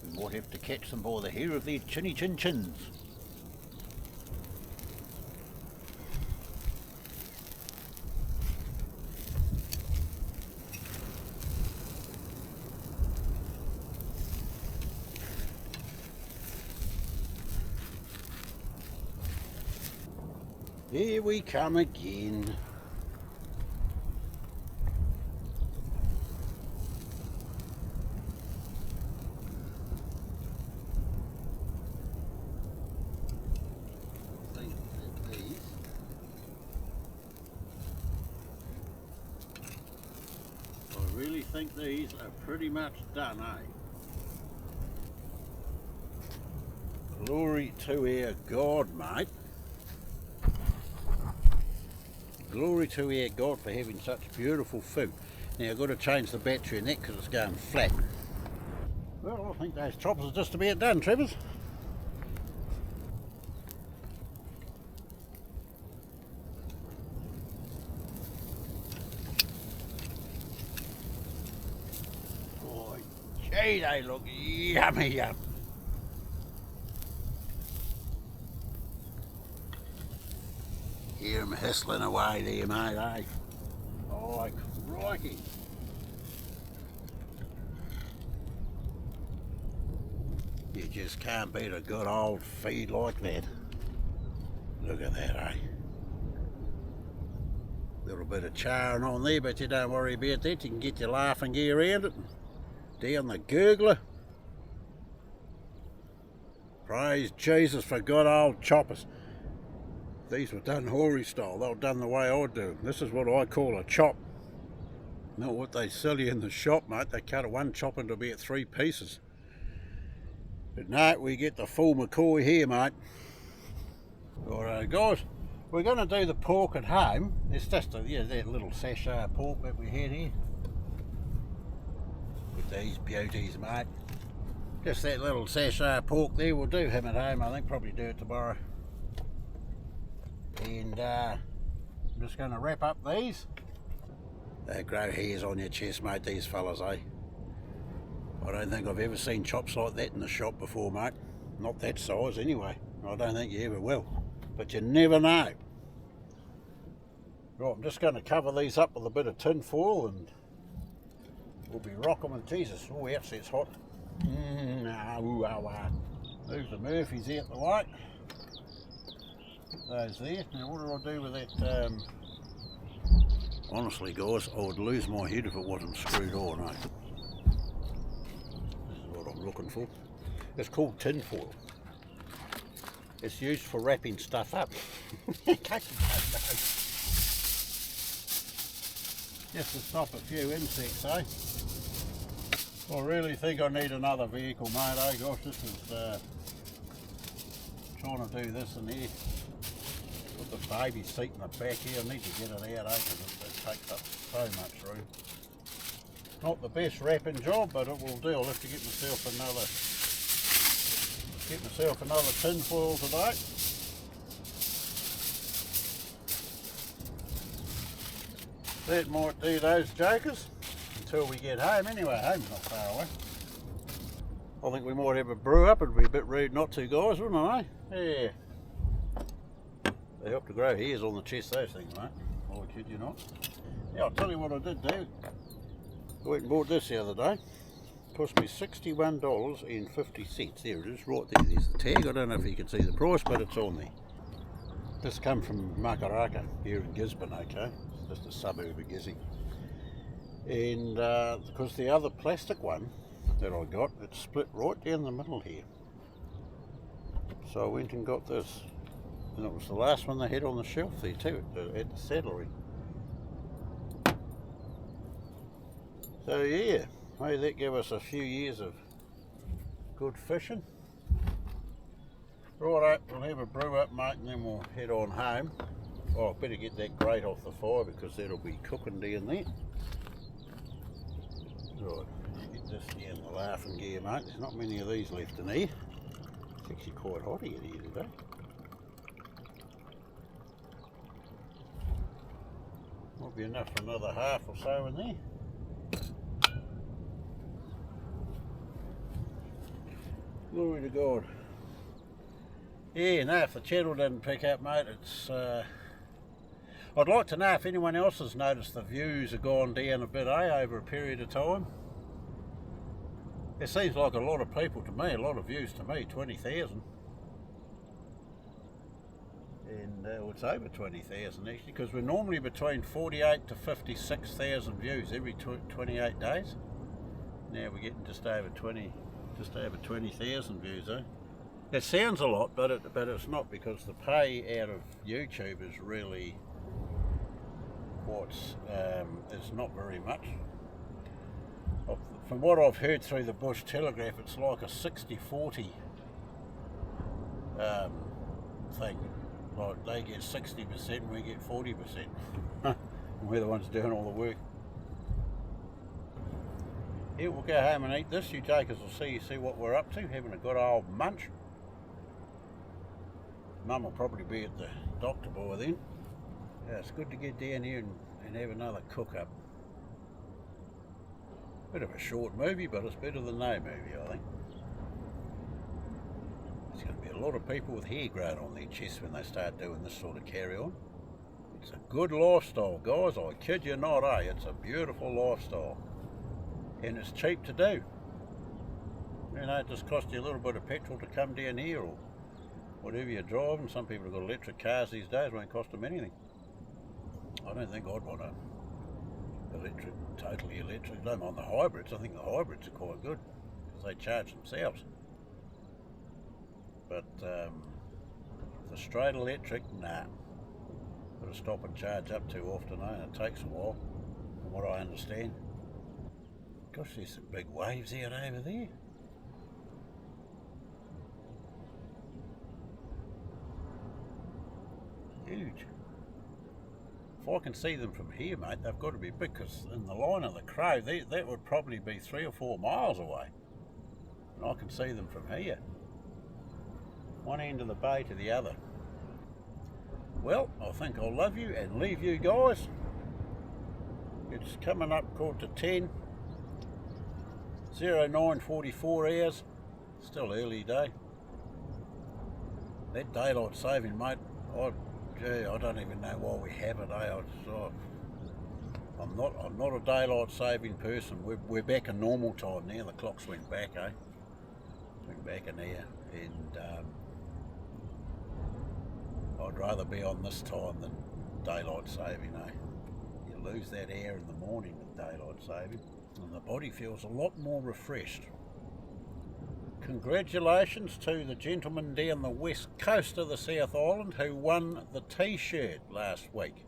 We might have to catch them by the hair of their chinny chin chins. Here we come again. I think that these I really think these are pretty much done, eh? Glory to our God, mate. Glory to our God for having such beautiful food. Now I've got to change the battery in that because it's going flat. Well, I think those choppers are just about done, Trevors. Gee, they look yummy, yum. Hear 'em hustling away there, mate, eh? Oh, crikey. You just can't beat a good old feed like that. Look at that, eh? Little bit of charring on there, but you don't worry about that. You can get your laughing gear around it. Down the gurgler. Praise Jesus for good old choppers. These were done Hoary style. They were done the way I do. This is what I call a chop. Not what they sell you in the shop, mate. They cut one chop into about 3 pieces. But no, we get the full McCoy here, mate. Alright, guys. We're going to do the pork at home. It's just that little sachet of pork that we had here. With these beauties, mate. Just that little sachet of pork there. We'll do him at home, I think. Probably do it tomorrow. And I'm just going to wrap up these. They grow hairs on your chest, mate, these fellas, eh? I don't think I've ever seen chops like that in the shop before, mate. Not that size, anyway. I don't think you ever will. But you never know. Right, I'm just going to cover these up with a bit of tin foil and we'll be rocking with Jesus. Oh, outset's hot. There's the Murphys out the way. Those there. Now, what do I do with that? Honestly, guys, I would lose my head if it wasn't screwed on, eh? This is what I'm looking for. It's called tin foil. It's used for wrapping stuff up. Just to stop a few insects, eh? I really think I need another vehicle, mate, eh? Gosh, this is trying to do this in here. Put the baby seat in the back here. I need to get it out, eh? Because it takes up so much room. Not the best wrapping job, but it will do. I'll have to get myself another tin foil today. That might do those jokers until we get home. Anyway, home's not far away. I think we might have a brew up. It'd be a bit rude not to, guys, wouldn't it, eh? Yeah. They help to grow hairs on the chest, those things, mate. I kid you not. Yeah, I'll tell you what I did do. I went and bought this the other day. Cost me $61.50. There it is, right there. There's the tag. I don't know if you can see the price, but it's on there. This come from Makaraka here in Gisborne, okay? It's just a suburb of Gizzy. And because the other plastic one that I got, it's split right down the middle here. So I went and got this. And it was the last one they had on the shelf there too, at the saddlery. So yeah. May that give us a few years of good fishing. Righto, we'll have a brew up, mate, and then we'll head on home. Oh, I better get that grate off the fire because that'll be cooking down there. Right, get this down the laughing gear, mate. There's not many of these left in here. It's actually quite hot here today. Might be enough for another half or so in there. Glory to God. Yeah, no, if the channel didn't pick up, mate, it's... I'd like to know if anyone else has noticed the views have gone down a bit, over a period of time. It seems like a lot of people to me, a lot of views to me, 20,000. And it's over 20,000 actually, because we're normally between 48 to 56,000 views every 28 days. Now we're getting just over 20,000 views, eh? It sounds a lot, but it's not, because the pay out of YouTube is really it's not very much. From what I've heard through the Bush Telegraph, it's like a 60-40 thing. Like they get 60% and we get 40%. We're the ones doing all the work. Yeah, we'll go home and eat this. You takers will see what we're up to, having a good old munch. Mum will probably be at the doctor by then. Yeah, it's good to get down here and have another cook up. Bit of a short movie, but it's better than no movie, I think. There's going to be a lot of people with hair growing on their chests when they start doing this sort of carry-on. It's a good lifestyle, guys. I kid you not, eh? It's a beautiful lifestyle. And it's cheap to do. You know, it just costs you a little bit of petrol to come down here or whatever you're driving. Some people have got electric cars these days, won't cost them anything. I don't think I'd want a electric, totally electric. I don't mind the hybrids. I think the hybrids are quite good because they charge themselves. But the straight electric, nah. Got to stop and charge up too often, eh? And it takes a while, from what I understand. Gosh, there's some big waves out over there. Huge. If I can see them from here, mate, they've got to be big, because in the line of the Crow, that would probably be 3 or 4 miles away. And I can see them from here. One end of the bay to the other. Well, I think I'll love you and leave you guys. It's coming up quarter to 10. 09:44 hours. Still early day. That daylight saving, mate, I don't even know why we have it, eh? I'm not a daylight saving person. We're back in normal time now. The clocks went back, eh? Went back an hour, and I'd rather be on this time than daylight saving, eh? You lose that hour in the morning with daylight saving, and the body feels a lot more refreshed. Congratulations to the gentleman down the west coast of the South Island who won the t-shirt last week.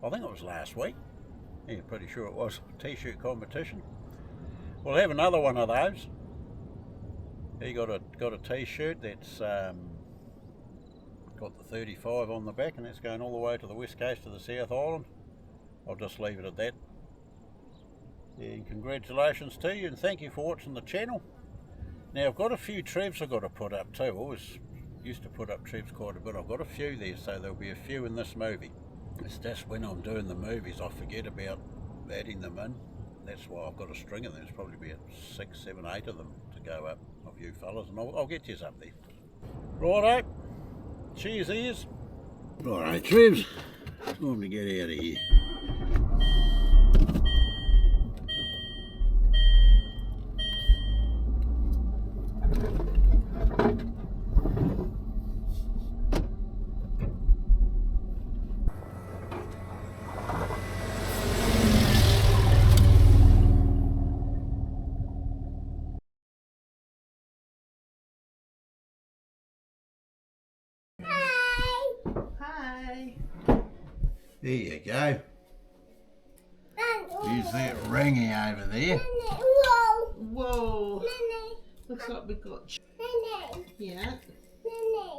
I think it was last week. Yeah, pretty sure it was. T-shirt competition. We'll have another one of those. He got a t-shirt that's got the 35 on the back, and that's going all the way to the west coast of the South Island. I'll just leave it at that. And congratulations to you, and thank you for watching the channel. Now, I've got a few Trevs I've got to put up too. I always used to put up Trevs quite a bit. I've got a few there, so there'll be a few in this movie. It's just when I'm doing the movies, I forget about adding them in. That's why I've got a string of them. There's probably about 6, 7, 8 of them to go up, of you fellas, and I'll get yous up there. Righto. Cheers, ears. Righto, Trevs. It's time to get out of here. Hi. There you go. There's that ringy over there. Whoa. Looks like we've got. Yeah.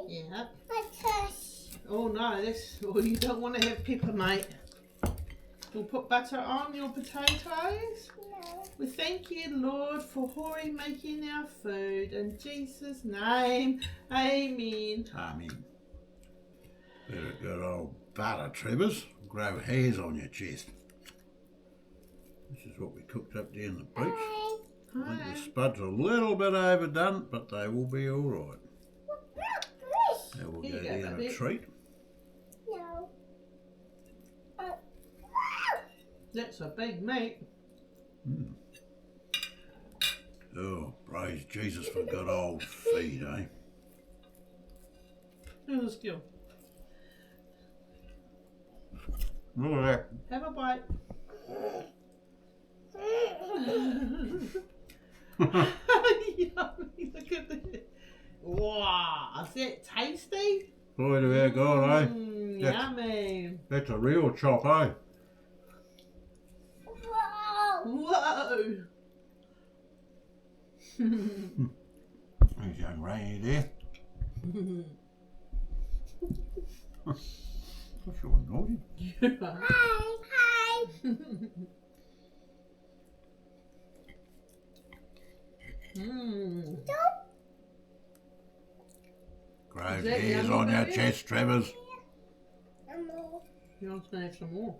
Yeah. Oh no, this. Oh, you don't want to have pepper, mate. We'll put butter on your potatoes. We thank you, Lord, for Hori making our food. In Jesus' name, amen. Amen. Bit of good old butter, Trevors. Grow hairs on your chest. This is what we cooked up down the beach. I think the spuds are a little bit overdone, but they will be all right. They will go down a treat. That's a big meat. Oh, praise Jesus for good old feed, eh? Let's go. Look at that. Have a bite. Yummy, look at that. Wow, is that tasty? Boy, do our God, eh? Yummy. That's a real chop, eh? Whoa. There's young Rainy there. What's your naughty? Hi. Grows hairs on your chest, Trevors. You want to have some more?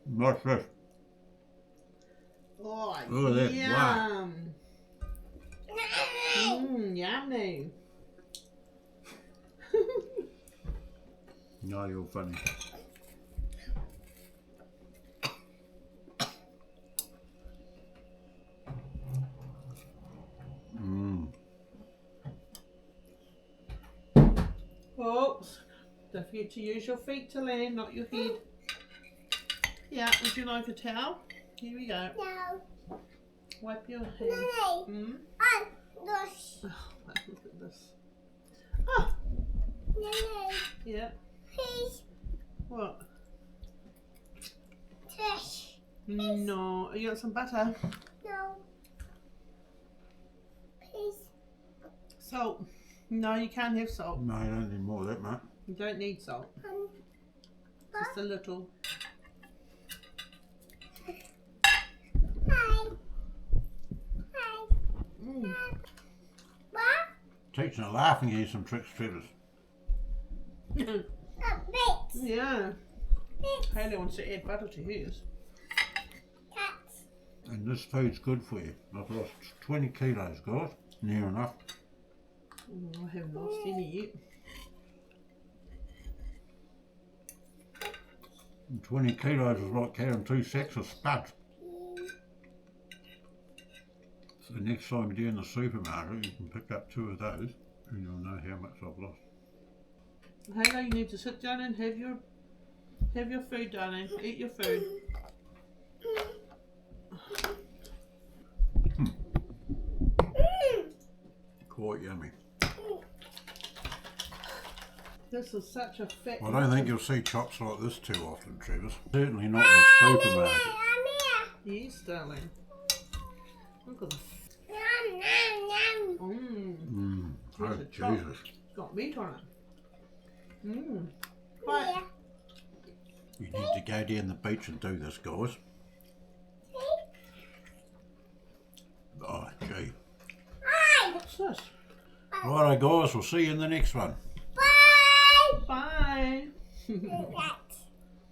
What's this? Oh, Look at that yum. Yummy. No, you're funny. Oops. Don't forget to use your feet to land, not your head. Yeah, would you like a towel? Here we go. No. Wipe your hands. No. Mm? This. Oh, look at this. Oh, No. yeah. Please. What? Fish. No. You want some butter? No. Please. Salt. No, you can't have salt. No, you don't need more of that, mate. You don't need salt. Just a little. Hi. Hi. Mm. What? Teaching a laughing you some tricks, Trevor's. Bits. Yeah. Bits. Haley wants to add butter to hers. Cats. And this food's good for you. I've lost 20 kilos, guys. Near enough. I haven't lost any yet. And 20 kilos is like carrying 2 sacks of spuds. So next time you're in the supermarket, you can pick up 2 of those and you'll know how much I've lost. Haley, you need to sit down and have your food, darling. Eat your food. Quite yummy. This is such a fat. Well, I don't think you'll see chops like this too often, Trevor's. Certainly not in the supermarket. I'm here. Yes, darling. Look at the. Nom, nom, nom. Oh, Here's a chop. Jesus. Got meat on it. Right. Yeah. You need to go down the beach and do this, guys. Oh, gee. Hi. What's this? Righto, guys, we'll see you in the next one. Bye. Bye. That.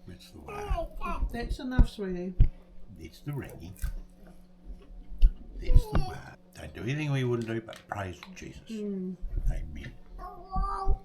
That's the way. That. That's enough, sweetie. That's the ringing. That's the way. Don't do anything we wouldn't do but praise Jesus. Amen. Hello.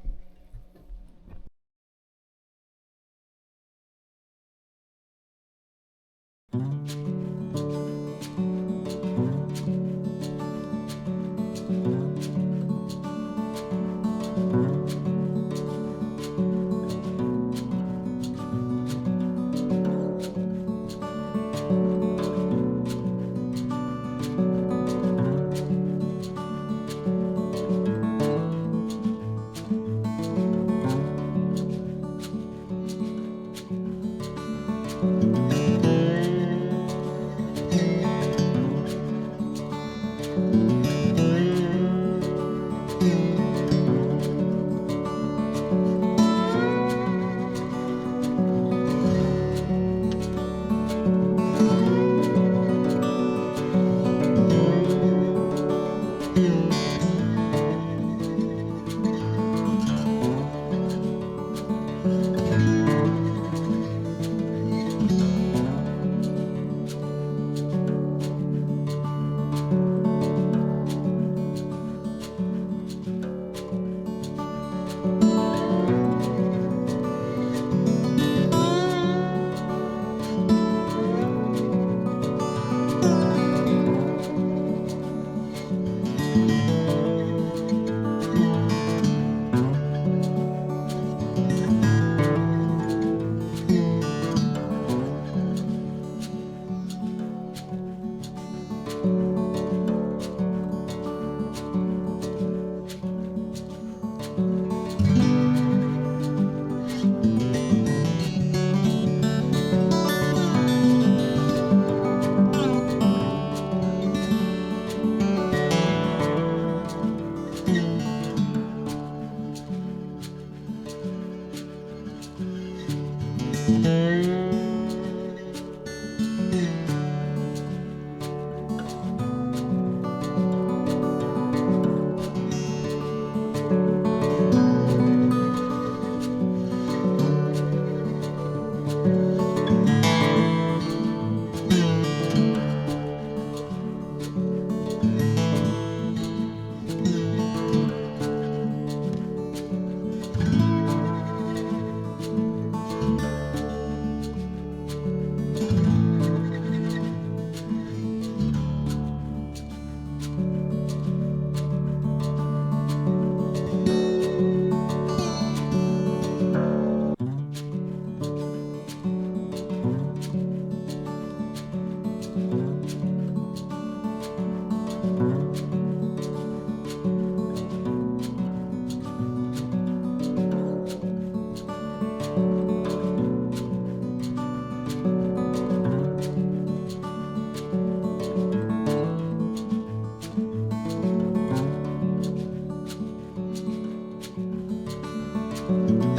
Bye.